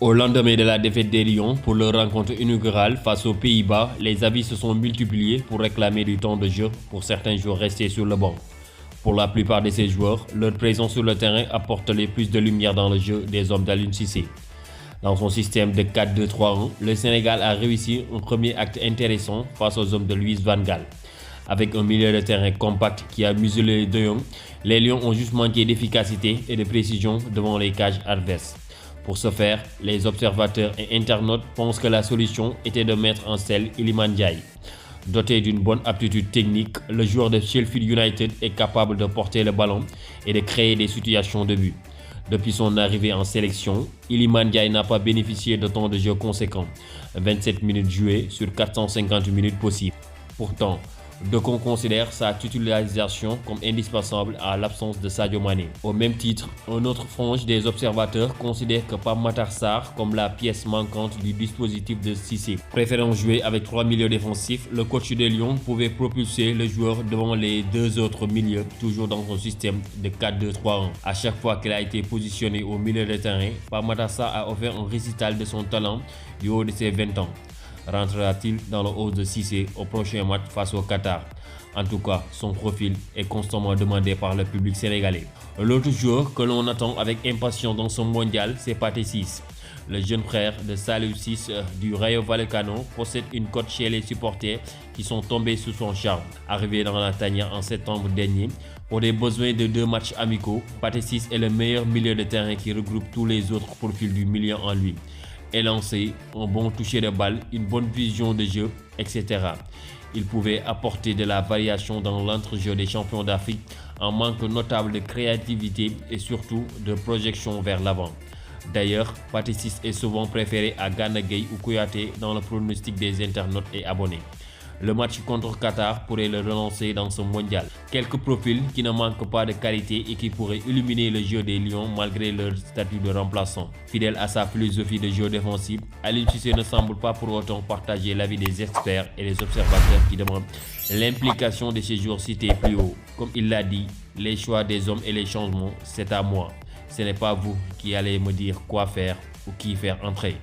Au lendemain de la défaite des Lions pour leur rencontre inaugurale face aux Pays-Bas, les avis se sont multipliés pour réclamer du temps de jeu pour certains joueurs restés sur le banc. Pour la plupart de ces joueurs, leur présence sur le terrain apporte les plus de lumière dans le jeu des hommes d'Aliou Cissé. Dans son système de 4-2-3-1, le Sénégal a réussi un premier acte intéressant face aux hommes de Louis van Gaal. Avec un milieu de terrain compact qui a muselé De Jong, les Lions ont juste manqué d'efficacité et de précision devant les cages adverses. Pour ce faire, les observateurs et internautes pensent que la solution était de mettre en selle Iliman Ndiaye. Doté d'une bonne aptitude technique, le joueur de Sheffield United est capable de porter le ballon et de créer des situations de but. Depuis son arrivée en sélection, Iliman Ndiaye n'a pas bénéficié de temps de jeu conséquent, 27 minutes jouées sur 450 minutes possibles. Pourtant, d'aucuns considèrent sa titularisation comme indispensable à l'absence de Sadio Mané. Au même titre, une autre frange des observateurs considère que Pape Matar Sarr comme la pièce manquante du dispositif de Cissé. Préférant jouer avec 3 milieux défensifs, le coach des Lions pouvait propulser le joueur devant les deux autres milieux, toujours dans son système de 4-2-3-1. À chaque fois qu'il a été positionné au milieu de terrain, Pape Matar Sarr a offert un récital de son talent du haut de ses 20 ans. Rentrera-t-il dans le haut de Cissé au prochain match face au Qatar? En tout cas, son profil est constamment demandé par le public sénégalais. L'autre joueur que l'on attend avec impatience dans ce mondial, c'est Pathé Ciss. Le jeune frère de Saliou Ciss du Rayo Vallecano possède une cote chez les supporters qui sont tombés sous son charme. Arrivé dans la tanière en septembre dernier, pour des besoins de 2 matchs amicaux, Pathé Ciss est le meilleur milieu de terrain qui regroupe tous les autres profils du milieu en lui. Élancé, un bon toucher de balle, une bonne vision de jeu, etc. Il pouvait apporter de la variation dans l'entrejeu des champions d'Afrique, en manque notable de créativité et surtout de projection vers l'avant. D'ailleurs, Pathé Ciss est souvent préféré à Gana Gueye ou Kouyaté dans le pronostic des internautes et abonnés. Le match contre Qatar pourrait le relancer dans ce mondial. Quelques profils qui ne manquent pas de qualité et qui pourraient illuminer le jeu des Lions malgré leur statut de remplaçant. Fidèle à sa philosophie de jeu défensif, Aliou Cissé ne semble pas pour autant partager l'avis des experts et des observateurs qui demandent l'implication de ces joueurs cités plus haut. Comme il l'a dit, les choix des hommes et les changements, c'est à moi. Ce n'est pas vous qui allez me dire quoi faire ou qui faire entrer.